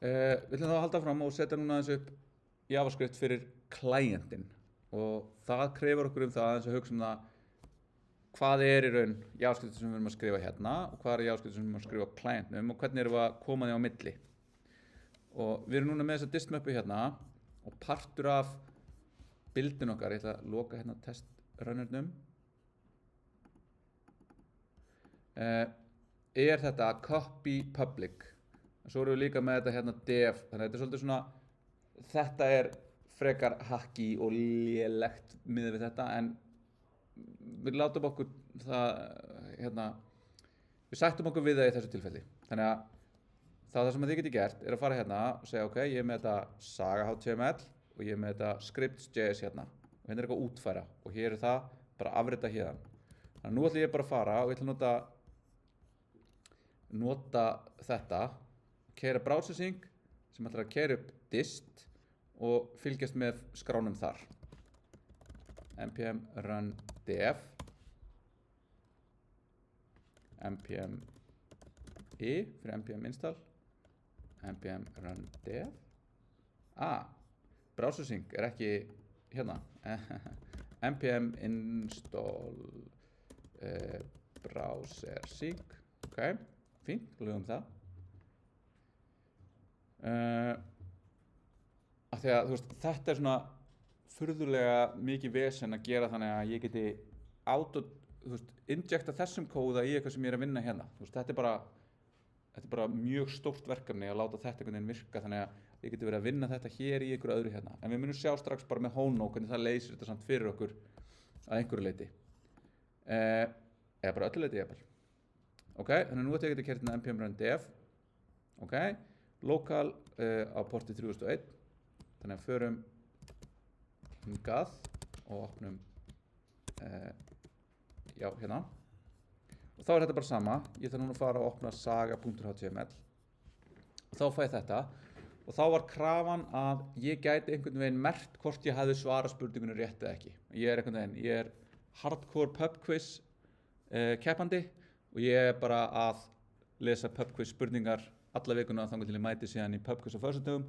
Við ætlum þá að halda fram og setja núna aðeins upp JavaScript fyrir klientinn og það krefur okkur það aðeins að hugsa það hvað í raun JavaScript sem við erum að skrifa hérna og hvað JavaScript sem við erum að skrifa á klientnum og hvernig erum við að koma því á milli. Og við erum núna með þessa distmöppu hérna og partur af bildin okkar, ég ætla að loka hérna testrunnernum, þetta copy public. Svo erum við líka með þetta hérna dev, þannig að þetta svolítið svona, þetta frekar hacky og lélegt miðað við þetta, en við látum okkur það, við sættum okkur við það í þessu tilfelli. Þannig að það sem þið geti gert að fara hérna og segja ok, ég með þetta saga.html og ég með þetta scripts.js hérna og hérna eitthvað útfæra og hér það bara afrita hérna. Þannig að nú ætlum ég bara að fara og ég ætla að nota þetta, keyra browsing sem ætlar að keyra upp dist og fylgjast með skránum þar. npm run dev npm i fyrir npm install npm run dev browsing ekki hérna npm install browsersync ok, fínt, lögum það af því að þú veist, þetta svona furðulega mikið vesen að gera þannig að ég geti injecta þessum kóða í eitthvað sem ég að vinna hérna. Þú veist, þetta bara mjög stórt verkefni að láta þetta einhvern veginn virka þannig að ég geti verið að vinna þetta hér í einhverju öðru hérna. En við munum sjá strax bara með Hono hvernig það leysir þetta samt fyrir okkur að einhverju leyti. Eða bara öllu leyti jafnvel. Ok, þannig að nú ætla ég að geta keyrt hérna npm run dev. Ok, local á porti 3001. Þannig að förum hingað og opnum já, hérna og þá þetta bara sama, ég ætla núna að fara að opna saga.html og þá fæ ég þetta og þá var krafan að ég gæti einhvern veginn merkt hvort ég hefði svarað spurningunni rétt eða ekki. Ég hardcore pub quiz keppandi og ég bara að lesa pub quiz spurningar alla vikuna þangað til ég mæti síðan í pub quiz á föstudögum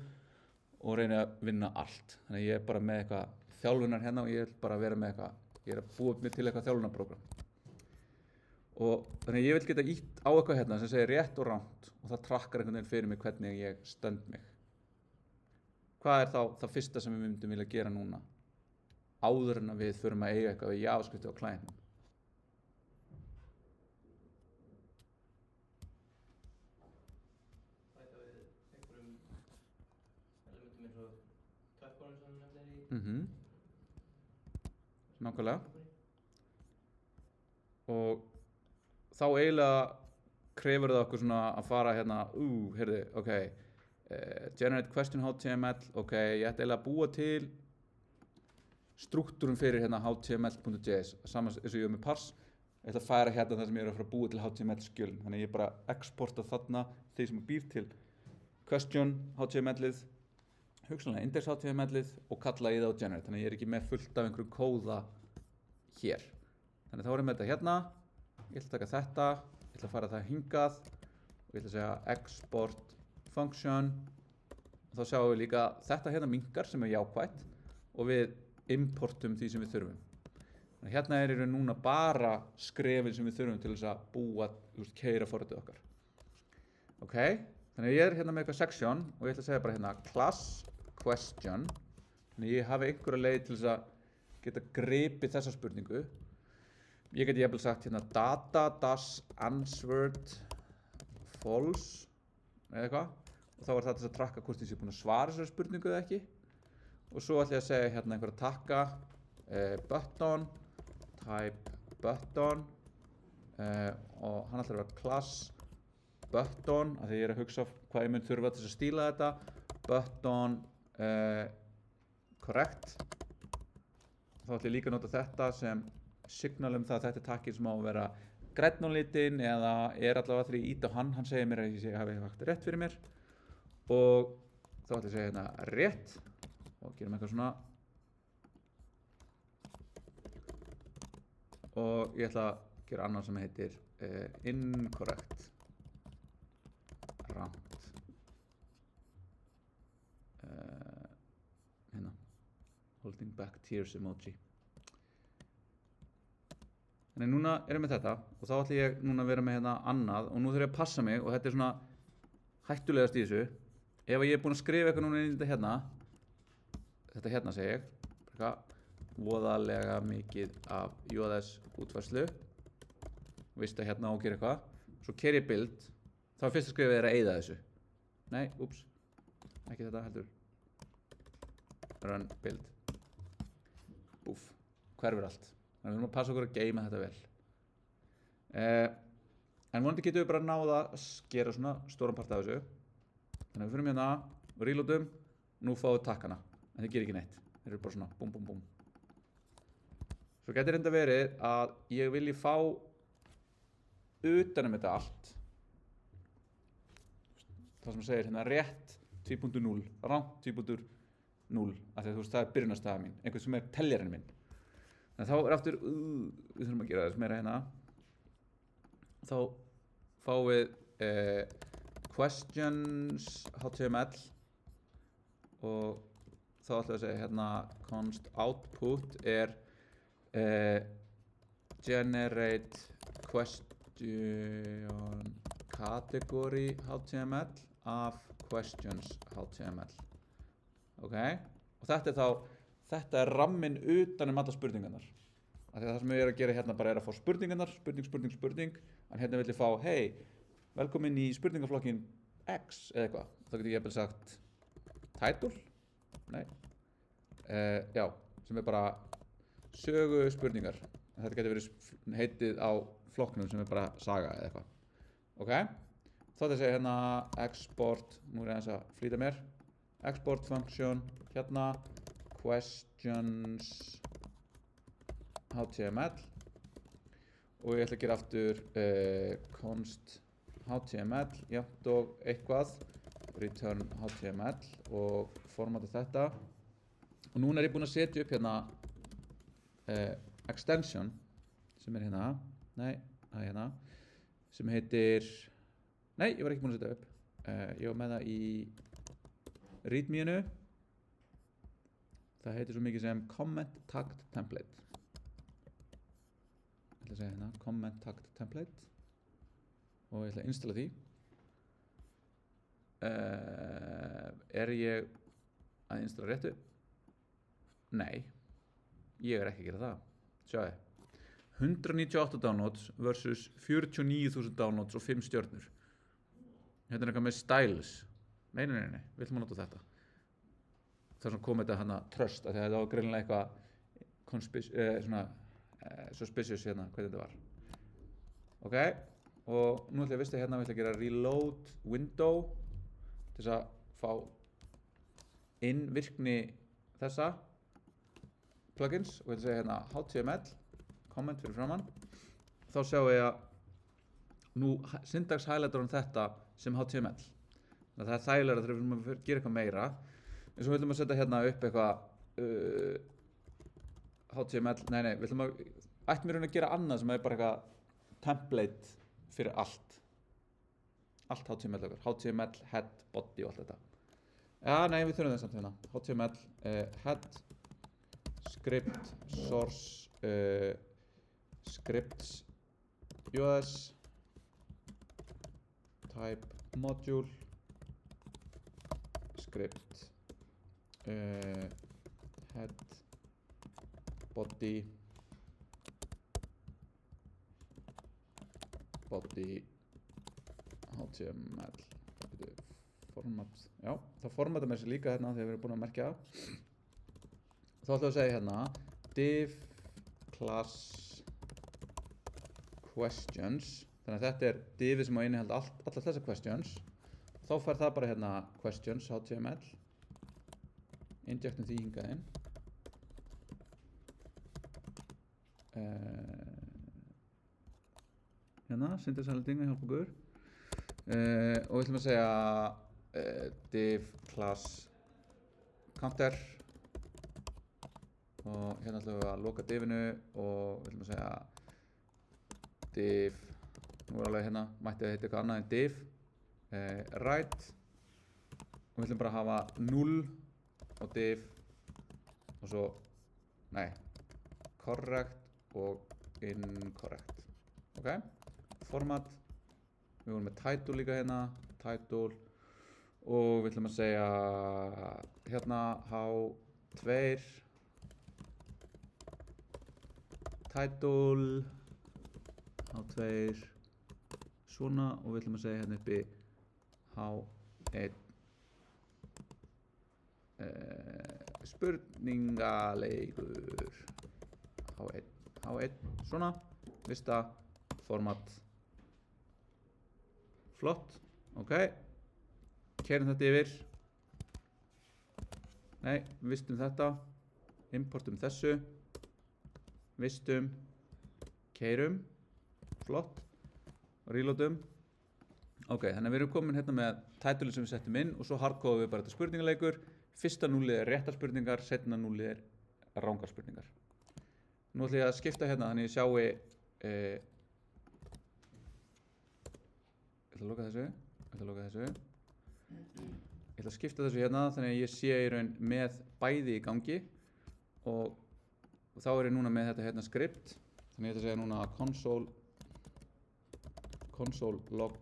og reyna að vinna allt. Þannig að ég bara með eitthvað þjálfunar hérna og ég vil bara vera með eitthvað, ég að búa mig til eitthvað þjálfunarprogram. Og þannig að ég vil geta ítt á eitthvað hérna sem segir rétt og rangt og það trakkar einhvern veginn fyrir mig hvernig ég stönd mig. Hvað þá það fyrsta sem við myndum vilja gera núna? Áður en að við förum að eiga eitthvað í JavaScript á klientnum. Bæta við einhverjum elementum eins og tökkunum sem þú nefnir í. Nákvæmlega. Og þá eiginlega krefur það okkur svona að fara hérna, heyrðu, ok, generate question HTML, ok, ég ætti eiginlega að búa til struktúrum fyrir hérna html.js, saman eins og ég með parse, ég ætla að færa hérna það sem ég að fara að búa til HTML skjölin, þannig ég bara exporta þarna þeir sem býr til question HTML-ið, hugsanlega index HTML-ið og kalla í það á generate, þannig ég ekki með fullt af einhverjum kóða hér. Þannig þá erum við þetta hérna, ég ætla að taka þetta, ég ætla að fara það hingað og ég ætla að segja export function og þá sjáum við líka þetta hérna minkar sem jákvætt og við importum því sem við þurfum. Þannig hérna í raun núna bara skrefin sem við þurfum til þess að búa, keyra forritið okkar. Ok, þannig ég hérna með eitthvað section og ég ætla að segja bara hérna class question, þannig ég hafi einhverja leið til þess að geta gripið þessa spurningu. Ég geti jafnvel sagt hérna data-answered false eða eitthvað og þá það til að trakka hvort ég sé búin að svara þessari spurningu eða ekki og svo ætla ég að segja hérna einhverja takka button, type button og hann ætlar að vera class button af því ég að hugsa hvað ég mun þurfa til þess að stíla þetta button correct þá ætla ég líka að nota þetta sem signal það að þetta takkið sem á að vera grænn á litin eða allavega þegar ég ít á hann segir mér að ég hafi haft rétt fyrir mér og þá ætla ég að segja hérna rétt og gerum eitthvað svona og ég ætla að gera annað sem heitir incorrect rangt holding back tears emoji. Þannig núna erum við þetta og þá ætla ég núna að vera með hérna annað og nú þurf ég að passa mig og þetta svona hættulegast í þessu. Ef ég búinn að skrifa eitthvað núna inn í þetta hérna segi ég, voðalega mikið af JS útfærslu, vist að hérna og gera eitthvað, svo keyri ég bild, þá fyrsta skrifið að eyða þessu. Nei, úps, ekki þetta heldur. Run build. Búf, hverfur allt. Þannig við erum að passa okkur að geyma þetta vel. En vonandi getum við bara náða að gera svona stóran part af þessu. Þannig við fyrir hérna og reloadum, nú fáum við takkana. En þeir gerir ekki neitt. Þeir eru bara svona búm búm búm. Svo getur reynda verið að ég vilji fá utanum þetta allt. Það sem segir hérna rétt 2.0, rangt 2.0. Af því að þú veist það er byrjunarstaða mín, einhvern sem er teljarinn minn. Þannig þá aftur, við þurfum að gera þess meira hérna. Þá fáum við questions HTML og þá ætlum við að segja hérna const output er generate question category HTML af questions HTML. Ok, og þetta er ramminn utan alla spurningarnar. Af því að það sem ég er að gera hérna bara er að fá spurningarnar, spurning, en hérna vil ég fá, hey, velkomin í spurningaflokkin X eða eitthvað. Þá getur ég jafnvel sagt title, nei, já, sem er bara sögu spurningar. Þetta getur verið heitið á flokknum sem er bara saga eða eitthvað. Ok, þá þetta segja hérna export, nú er ég aðeins að flýta mér. Export function, hérna, questions HTML og ég ætla að gera aftur const HTML, jafnt og eitthvað, return HTML og formata þetta. Og núna er ég búinn að setja upp hérna extension sem er hérna, nei, það er hérna, sem heitir, nei, ég var ekki búinn að setja upp, ég var með það í readme-inu, það heitir svo mikið sem comment tagged template. Ég ætla að segja hérna comment tagged template og ég ætla að installa því. Er ég að installa réttu? Nei, ég er ekki að gera það. Sjáðu, 198 downloads versus 49.000 downloads og 5 stjörnur. Hérna er eitthvað með styles. Nei, við ætlum að nota þetta. Það er svona komið þetta hana trust, af því að þetta var greinilega eitthvað suspicious hérna, hvernig þetta var. Ok, og nú ætlum ég að vista hérna, við ætlum að gera reload window til þess að fá inn virkni þessa plugins og ég ætla að segja hérna HTML, comment fyrir framann. Þá sjáum við að nú syntax highlightar hann þetta sem HTML. Það er þægilega þegar við viljum að gera eitthvað meira. En svo viljum að setja hérna upp eitthvað HTML, nei, við ætlum að ættum við að gera annað sem er bara eitthvað template fyrir allt. Allt HTML okkar, HTML, head, body og allt þetta. Já, nei, við þurfum það samt hérna. HTML, head, script, source, scripts, JS, type, module, script, head, body, HTML, format, já, það formatar mér sér líka hérna þegar við erum búin að merkja. Þá ætlum við að segja hérna div class questions, þannig að þetta er divið sem á innihalda allar þessar questions. Þá fær það bara hérna questions, HTML, injectum því hingað inn. Hérna, syntax highlighting að hjálpa okkur. Og við ætlum að segja div class counter og hérna ætlum við að loka divinu og við ætlum að segja div, nú er alveg hérna, mætti að heita eitthvað annað en div, right og við ætlum bara að hafa 0 og div og og svo, nei, correct og incorrect. Ok, format, við vorum með title líka hérna, title, og við ætlum að segja hérna H2 title H2 svona, og við ætlum að segja hérna uppi H1 spurningaleikur H1 svona, vista, format, flott, ok, keyrum þetta yfir, nei, vistum þetta, importum þessu, vistum, keyrum, flott, reloadum, ok, þannig að við erum komin hérna með titlein sem við settum inn og svo hardcóðum við bara þetta spurningaleikur, fyrsta núlið er réttar spurningar, seinna núlið er rangar spurningar. Nú ætlum ég að skipta hérna þannig ég sjái, ég ætla að loka þessu, ég ætla að skipta þessu hérna þannig að ég sé í raun með bæði í gangi og þá er ég núna með þetta hérna script, þannig ég ætla að segja núna console log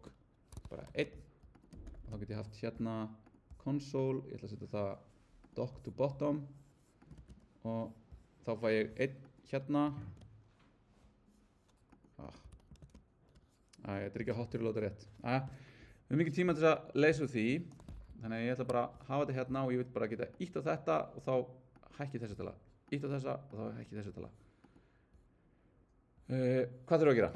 bara 1 og þá get ég haft hérna console, ég ætla að setja það dock to bottom og þá fæ ég 1 hérna þetta er ekki að hot reloada rétt við höfum mikið tíma til að leysa úr því þannig að ég ætla bara að hafa þetta hérna og ég vil bara geta ítt á þetta og þá hækki þessi tala ítt á þessa og þá hækki þessi tala hvað þurfum við að gera?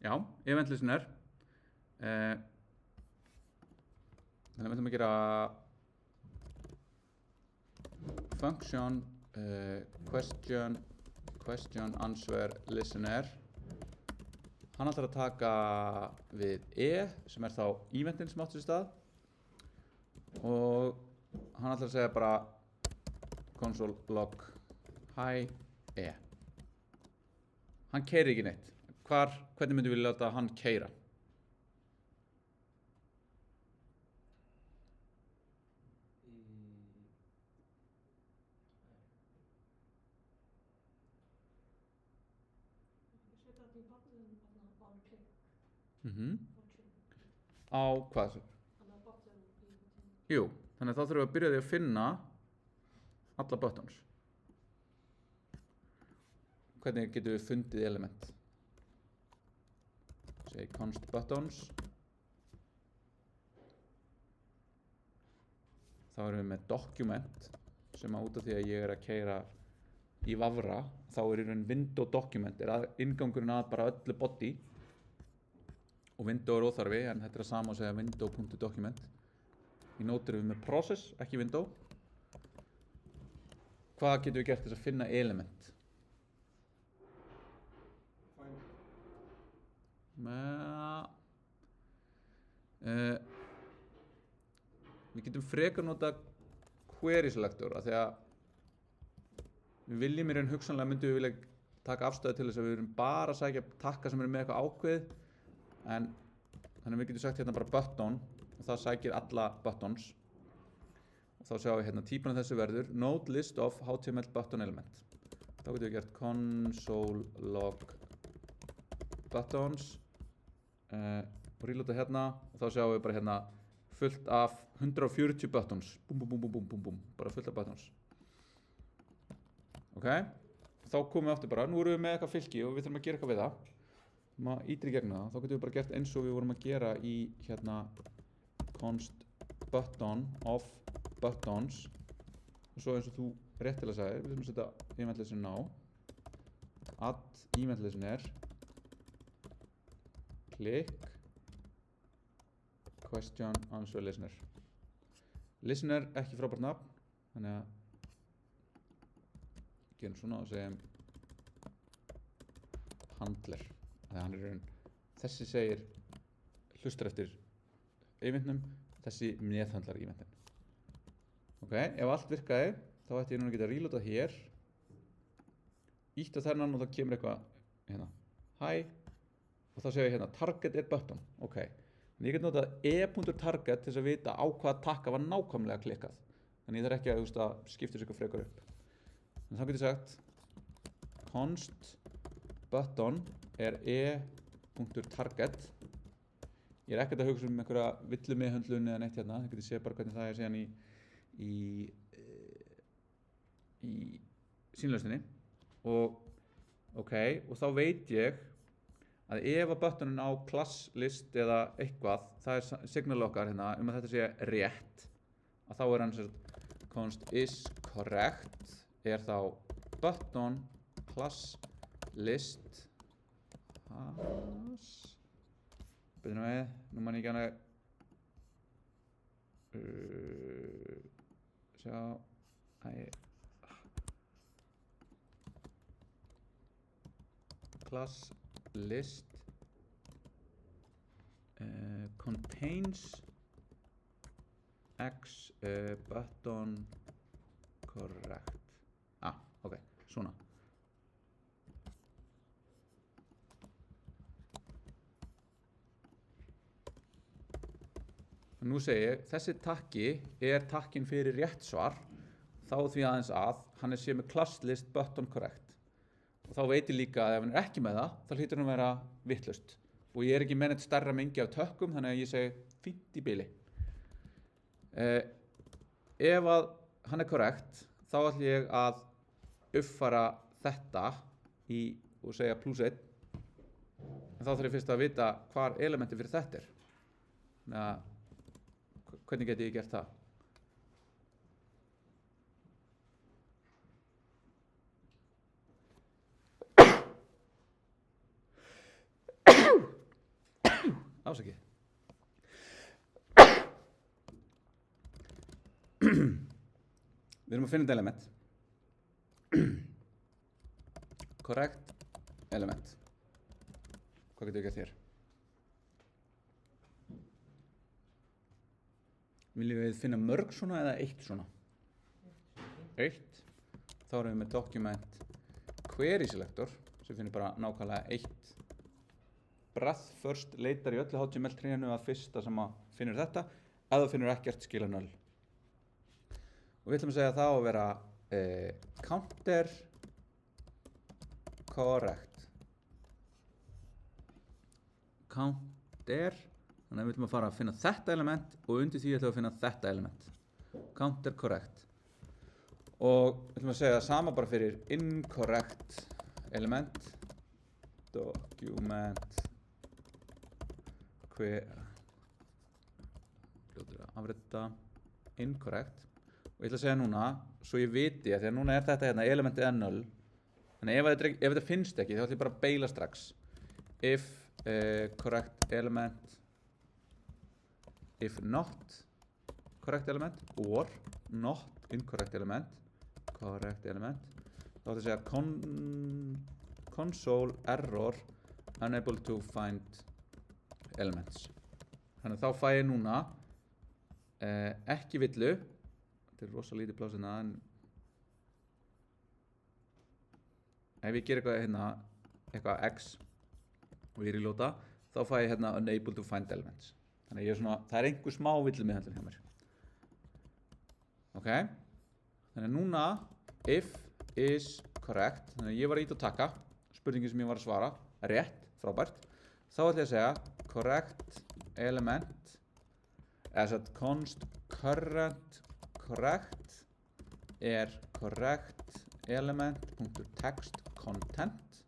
Já, event listener þannig að við ætlum að gera function question answer listener hann ætlar að taka við sem er þá eventin sem átti sér stað og hann ætlar að segja bara console log hi hann keyrir ekki neitt hvernig myndum við láta hann keyra? Á hvað? Jú, þannig að þá þurfum við að byrja því að finna alla buttons. Hvernig getum við fundið element? Segi const buttons. Þá erum við með document sem að út af því að ég er að keyra í Vavra, þá er í raun window document, inngangurinn að bara öllu body og window er óþarfi, en þetta er að sama að segja window.document. Í Node erum við með process, ekki window. Hvað getum við gert til að finna element? Við getum frekar nota query selector af því að við viljum í raun hugsanlega myndum við vilja taka afstöðu til þess að við erum bara að sækja takka sem eru með eitthvað ákveð en þannig að við getum sagt hérna bara button og það sækir alla buttons og þá sjáum við hérna típan af þessu verður node list of html button element þá getum við gert console log buttons og reloada hérna og þá sjáum við bara hérna fullt af 140 buttons bara fullt af buttons ok, þá komum við aftur bara nú erum við með eitthvað fylki og við þurfum að gera eitthvað við það maður ítir í gegnum það, þá getum við bara gert eins og við vorum að gera í hérna const button of buttons og svo eins og þú réttilega sagðir, við þurfum að setja event listener á add event listener click question answer listener listener ekki frábært nafn þannig að gerum svona og segjum handler þannig að hann er raun þessi segir hlustar eftir eventnum þessi meðhandlar eventin Ok, ef allt virkaði þá ætti ég núna að geta reloadað hér, ítt á þennan og þá kemur eitthvað hérna, hi, og þá segir ég hérna target er button, ok, en ég get notað e.target til þess að vita á hvaða takka var nákvæmlega klikkað, þannig ég þarf ekki að skipta þessu eitthvað frekar upp, en þá get ég sagt const button er e.target. Ég er ekkert að hugsa einhverja villu meðhöndlun eða neitt hérna, það getur séð bara hvernig það er síðan í sýnlausninni og ok, og þá veit ég að ef að buttonin á klasslist eða eitthvað, það er signal okkar hérna að þetta sé rétt, að þá er hann const is correct er þá button klasslist byrjum við, nú man ég ekki hana sjá class list contains x button correct ok, svona nú segi ég, þessi takki er takkin fyrir rétt svar þá því aðeins að hann er séð með classlist button correct og þá veit ég líka að ef hann er ekki með það þá hlýtur hann að vera vitlaust og ég er ekki með neitt stærra mengi af tökkum þannig að ég segi fínt í bili ef að hann er korrekt þá ætlum ég að uppfæra þetta og segja +1 en þá þarf ég fyrst að vita hvar elementi fyrir þetta er þannig að hvernig geti ég gert það? Ásakið. Við erum að finna þetta element. Correct element. Hvað getur við gert hér? Viljum við finna mörg svona eða eitt svona? Eitt. Þá erum við með document query selector sem finnir bara nákvæmlega eitt. Breath first leitar í öllu HTML trénu að fyrsta sem að finnur þetta. Ef það finnur ekkert skila null. Og við ætlum að segja það að vera counter correct. Counter. Þannig að við ætlum að fara að finna þetta element og undir því ætlum við að finna þetta element. Counter correct. Og við ætlum að segja það sama bara fyrir incorrect element. Document afrita incorrect. Og ég ætla að segja núna, svo ég viti að því að núna er þetta hérna elementið er null. Þannig ef þetta finnst ekki þá ætlum ég bara að beila strax. If correct element if not correct element or not incorrect element correct element þá ætlum ég að segja console error unable to find elements þannig að þá fæ ég núna ekki villu þetta er rosa lítið plásina en ef ég ger eitthvað hérna eitthvað x og ég reloada þá fæ ég hérna unable to find elements þannig að ég er svona, það er einhver smá villu meðhandlun hjá mér. Ok, þannig að núna if is correct, þannig að ég var að íta og taka, spurningin sem ég var að svara, rétt, frábært. Þá ætla ég að segja correct element, eða satt const current correct er correct element.text content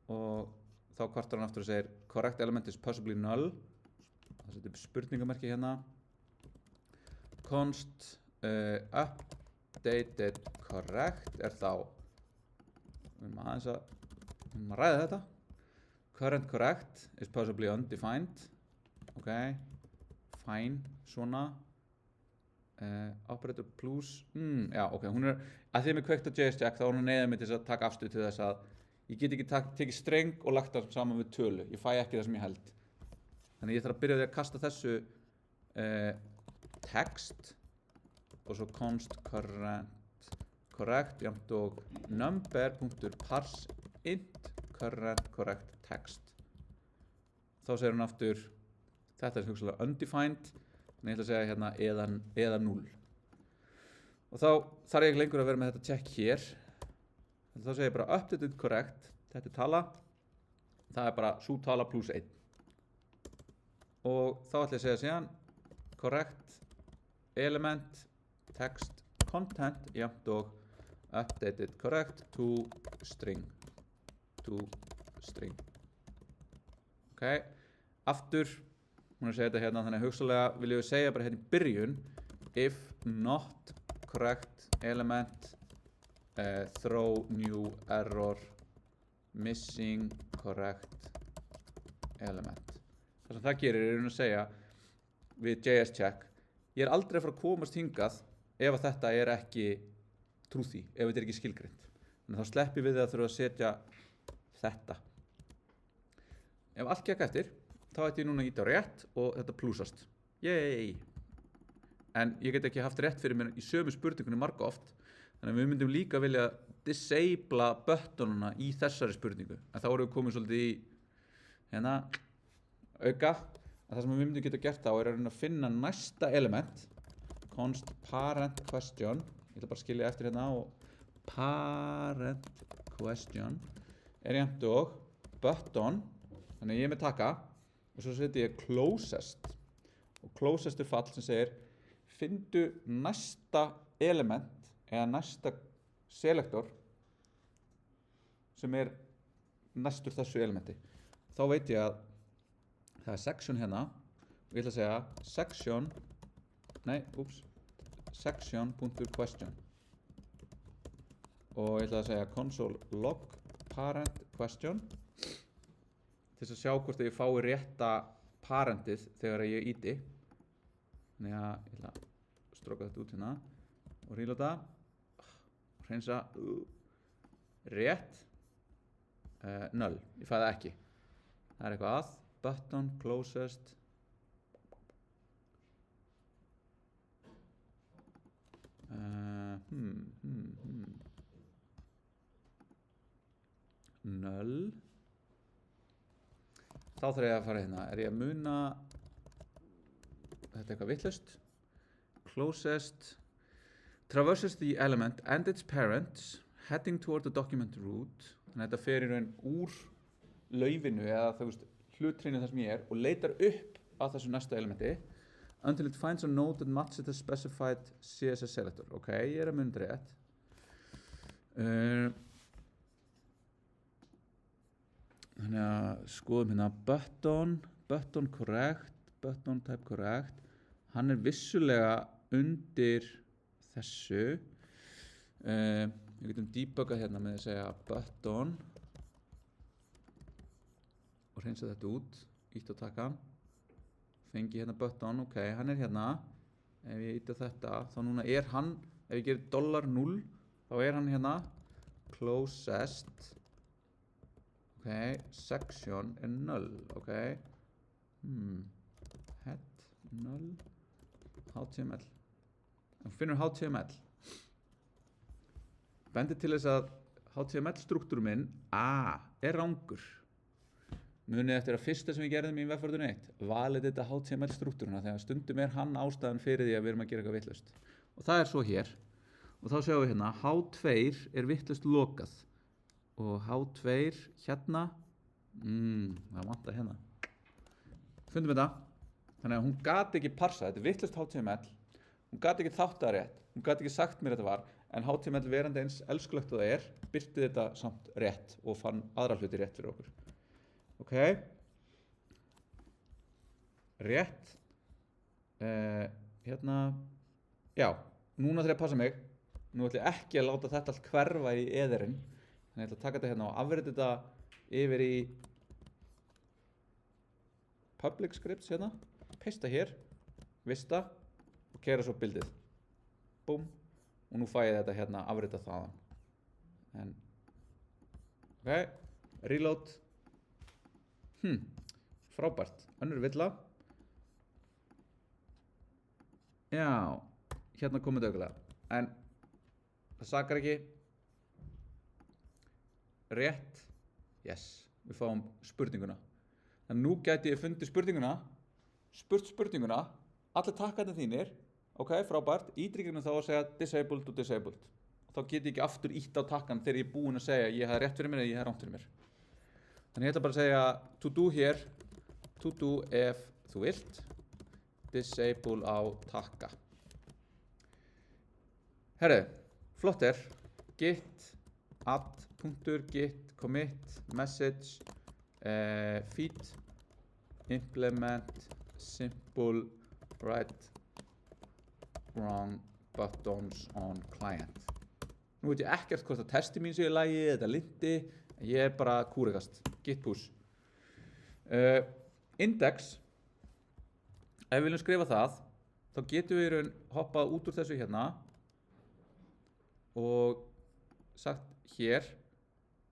og þá kvartar hann aftur og segir correct element is possibly null það setur spurningamerki hérna const updated correct er þá við erum aðeins að ræða þetta current correct is possibly undefined ok, fine, svona operator plus já, ok, hún er að því að mér kveikt á JSJack þá er hún neyðað mig til þess að taka afstöð til þess að ég get ekki tekið streng og lagt það saman við tölu. Ég fæ ekki það sem ég held. Þannig ég þarf að byrja á því að kasta þessu text og svo const correct jafnt og number.parse int current correct text. Þá segir hún aftur, þetta er hugsalega undefined, en ég ætla að segja hérna eða 0. Og þá þarf ég ekki lengur að vera með þetta check hér. Þá segir ég bara updated correct, þetta er tala, það er bara sú tala plus 1. Og þá ætla ég að segja síðan correct element text content jafnt og updated correct to string. Ok, aftur, hún er að segja þetta hérna, þannig að hugsalega viljum við segja bara hérna í byrjun if not correct element throw new error missing correct element. Það sem það gerir er að segja við JS check, ég er aldrei að fara að komast hingað ef að þetta er ekki trúði, ef þetta er ekki skilgreint. Þannig þá sleppi við að þurfa að setja þetta. Ef allt gekk eftir, þá ætti ég núna að íta á rétt og þetta plúsast. Yay! En ég get ekki haft rétt fyrir mér í sömu spurningunni marga oft, þannig að við myndum líka vilja disabla buttonuna í þessari spurningu. En þá erum við komið svolítið í hérna auka, að það sem við myndum geta gert þá er að reyna að finna næsta element, const parent question, ég ætla bara að skilja eftir hérna og parent question er jafnt og button, þannig að ég er með taka og svo seti ég closest og closest er fall sem segir findu næsta element eða næsta selektor sem er næstur þessu elementi. Þá veit ég að það er section hérna og ég ætla að segja section.question og ég ætla að segja console log parent question til þess að sjá hvort ég fái rétta parentið þegar ég íti. Þannig að ég ætla að stróka þetta út hérna og reloada, hreinsa, rétt, null, ég fæði ekki. Það er eitthvað að, button, closest, null. Þá þarf ég að fara hérna, er ég að muna, þetta er eitthvað vitlaust, closest, traverses the element and its parents, heading toward the document root, þannig að þetta fer í raun úr laufinu eða þú veist hlutrinu þar sem ég er og leitar upp að þessu næsta elementi, until it finds a node that matches the specified CSS selector. Ok, ég er að muna rétt. Þannig að skoðum hérna button correct, button type correct, hann er vissulega undir þessu. Við getum debugað hérna með að segja button og hreinsa þetta út, ítt á takkan, fengi hérna button, ok, hann er hérna, ef ég ítt á þetta, þá núna er hann, ef ég gerir $0, þá er hann hérna, closest, ok, section er null, ok, head, null, HTML, og finnur HTML, bendir til þess að HTML struktúr minn, er rangur, munið eftir að fyrsta sem við gerðum í vegferðinu 1, valið þetta HTML struktúruna, þegar stundum er hann ástæðan fyrir því að við erum að gera eitthvað vitlaust, og það er svo hér, og þá sjáum við hérna, H2 er vitlaust lokað, og H2 hérna, það vantar hérna. Fundum þetta, þannig að hún gat ekki parsað, þetta er vitlaust HTML, hún gat ekki þátt að rétt, hún gat ekki sagt mér þetta var, en HTML verandi eins elskulegt og það er, birti þetta samt rétt og fann aðra hluti rétt fyrir okkur. Ok, rétt, hérna, já, núna þarf ég að passa mig, nú ætlum ég ekki að láta þetta allt hverfa í eðerinn, þannig ég ætla að taka þetta hérna og afrita þetta yfir í public scripts hérna, pasta hér, vista og keyra svo bildið. Búm, og nú fæ ég þetta hérna afrita þaðan. En, ok, reload. Frábært, önnur villa. Já, hérna komið auðvitað. En það sakar ekki. Rétt. Yes, við fáum spurninguna. En nú gæti ég fundið spurninguna, spurt spurninguna, allir takkarnir þínir, ok, frábært, ídrygginu þá að segja disabled og disabled. Þá get ég ekki aftur ítt á takkan þegar ég er búinn að segja ég hafði rétt fyrir mér eða ég hafði rangt fyrir mér. Þannig ég ætla bara að segja to do hér, to do ef þú vilt, disable á takka. Herri, flott git add.git commit message feed implement simple right wrong buttons on client. Nú veit ég ekkert hvort að testi mín séu í lagi eða linti, ég er bara kúrikast, git push. Index, ef við viljum skrifa það, þá getum við í raun hoppað út úr þessu hérna og sagt hér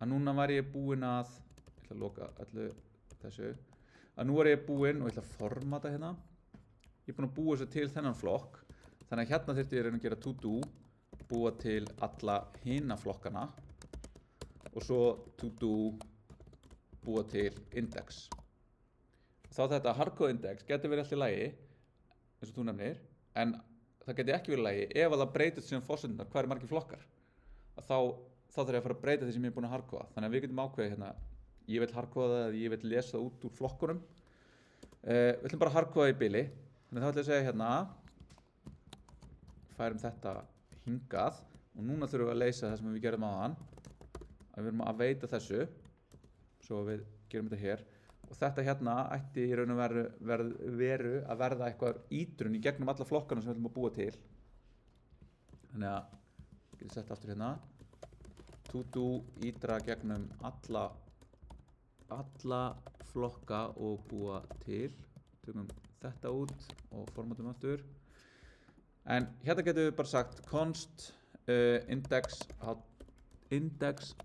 að núna var ég búinn að, ég ætla að loka öllu þessu, að nú er ég búinn og ég ætla að formata hérna. Ég er búinn að búa þessu til þennan flokk, þannig að hérna þyrfti ég að gera to do, búa til alla hina flokkana og svo to do, búa til index. Þá þetta hardcode index getur verið alltaf í lagi, eins og þú nefnir, en það getur ekki verið í lagi ef að það breytist síðan forsendurnar hvað eru margir flokkar. Þá þarf ég að fara að breyta því sem ég er búinn að hardcoda. Þannig að við getum ákveðið hérna, ég vil hardcoda eða ég vil lesa það út úr flokkunum. Við ætlum bara að hardcoda í bili. Þannig þá ætlum ég að segja hérna, færum þetta hingað og núna þurfum við að leysa það sem við gerðum áðan. Við erum að veita þessu, svo við gerum þetta hér. Og þetta hérna ætti í raun og veru að verða eitthvað ítrun í gegnum alla flokkana sem við ætlum að búa til. Þannig að, getum sett aftur hérna, to do ídra gegnum alla flokka og búa til. Tökum þetta út og formatum aftur. En hérna getum við bara sagt const index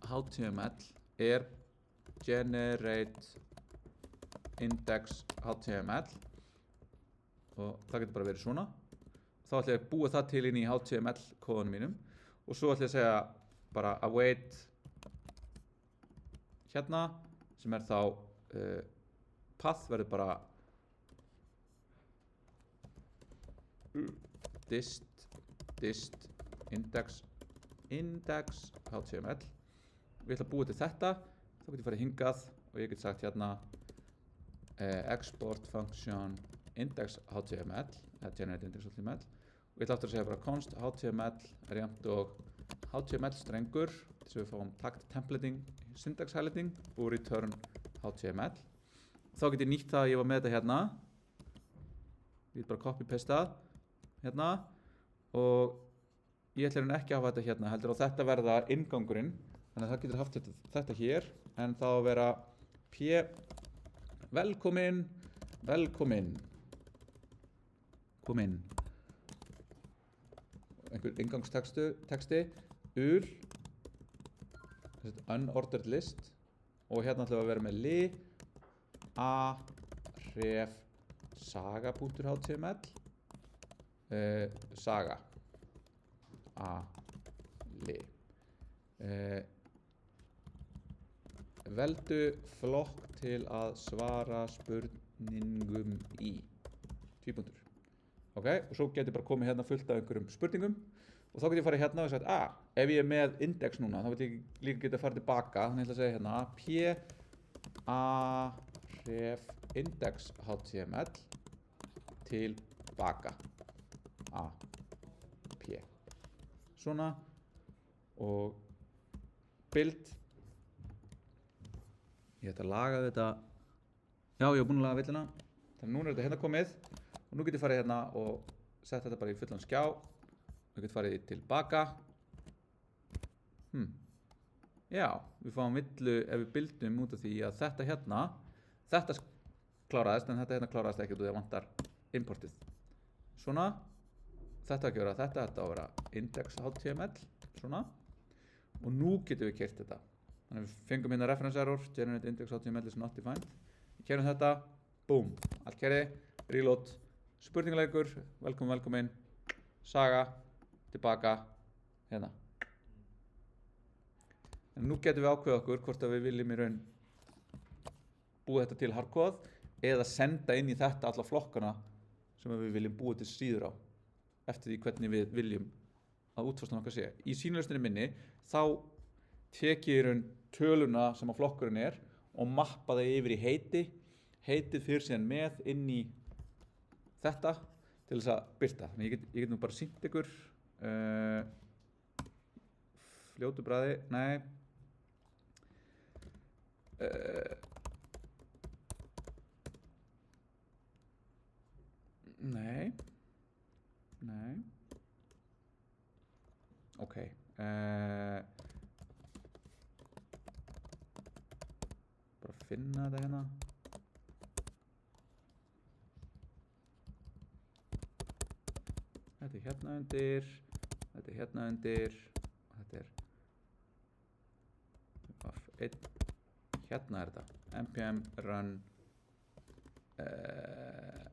html er generate index html og það getur bara verið svona. Þá ætla ég að búa það til inn í html kóðunum mínum og svo ætla ég að segja bara await hérna sem er þá path verður bara dist index html. Við ætla að búa til þetta, þá getur ég farið hingað og ég get sagt hérna export function index html eða generate index html og ég ætla aftur að segja bara const html er jafnt og html strengur þess að við fáum takt templating, syntax highlighting og return html. Þá get ég nýtt það að ég var með þetta hérna. Ég get bara copy-pastað hérna og ég ætla ekki að hafa þetta hérna heldur og þetta verða inngangurinn þannig að það getur haft þetta hér en þá að vera p velkomin einhver inngangstexti ul unordered list og hérna ætlum við að vera með li a ref saga.html saga a li veldu flokk til að svara spurningum í tvípunktur. Ok, og svo getur bara komið hérna fullt af einhverjum spurningum og þá getur ég farið hérna og sagt ef ég er með index núna þá vil ég líka geta farið tilbaka þannig ég ætla að segja hérna p a ref index html tilbaka a p svona og build. Ég ætla að laga þetta. Já, ég hef búinn að laga villuna. Þannig núna er þetta hérna komið og nú get ég farið hérna og sett þetta bara í fullan skjá. Ég get farið tilbaka. Já, við fáum villu ef við buildum út af því að þetta hérna, þetta kláraðist en þetta hérna kláraðist ekki út af því að vantar importið. Svona, þetta ekki vera þetta á að vera index html, svona. Og nú getum við keyrt þetta. Þannig að við fengum hérna reference error, generate index html is not defined. Við keyrum þetta, boom, allt kerði, reload, spurningaleikur, velkomin, saga, tilbaka, hérna. En nú getum við ákveðið okkur hvort að við viljum í raun búa þetta til hardcode eða senda inn í þetta alla flokkana sem við viljum búa til síður á eftir því hvernig við viljum að útfærslan okkar sé. Í sýnilausninni minni þá tek ég í raun töluna sem að flokkurinn er og mappa það yfir í heitið fyrir síðan með inn í þetta til þess að birta. Þannig ég get nú bara sýnt ykkur fljótu bragði, nei ok bara finna þetta hérna þetta er hérna undir þetta er hérna undir og þetta er F1 hérna er þetta npm run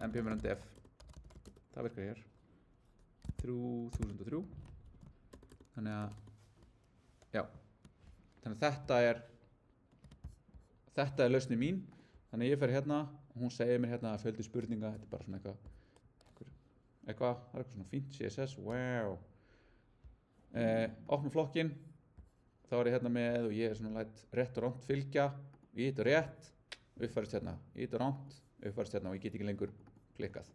npm run def það virkar hér 3003 þannig að já þannig að þetta er lausnin mín þannig að ég fer hérna og hún segir mér hérna að fjöldi spurninga þetta er bara svona það er eitthvað svona fínt CSS wow opna flokkinn þá er ég hérna með og ég er svona læt rétt og ránt fylgja ég hitt og rétt uppfærist hérna ég hitt og ránt uppfærist hérna og ég get ekki lengur klikkað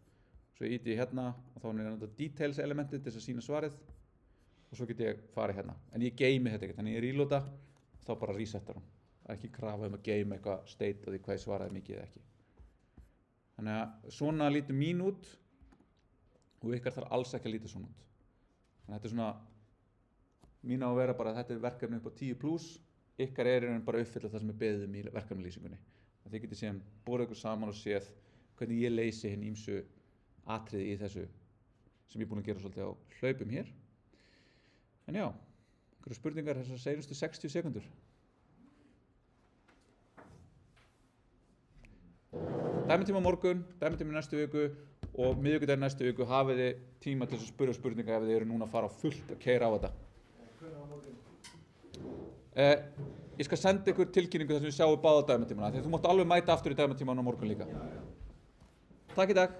svo ég hitti hérna og þá er þetta details elementið til þess að sína svarið og svo get ég farið hérna en ég geymi þetta ekki þannig ég reloada og þá bara resetar hún það er ekki krafa að geyma eitthvað state og því hvað ég svaraði mikið eða ekki þannig að svona lítur mín út og ykkar þarf alls ekki að líta svona út þannig að þetta er svona mín á að vera bara að þetta er verkefni upp á 10+ ykkar er bara að uppfylla það sem er beðið í verkefnilýsingunni þið getið síðan borðið ykkur saman og séð hvernig ég leysi hinn ýmsu atriði í þessu sem ég er búin að gera svolítið á hlaupum hér en já, einhverju spurningar þessar seinustu 60 sekundur dæmitíma á morgun, dæmitíma í næstu viku og miðvikudaginn næstu viku hafið þið tíma til að spyrja spurninga ef þið eru núna að fara fullt að keyra á þetta ég skal senda ykkur tilkynningu þar sem við sjáum báða dæmitímana því þú mátt alveg mæta aftur í dæmitíman á morgun líka takk í dag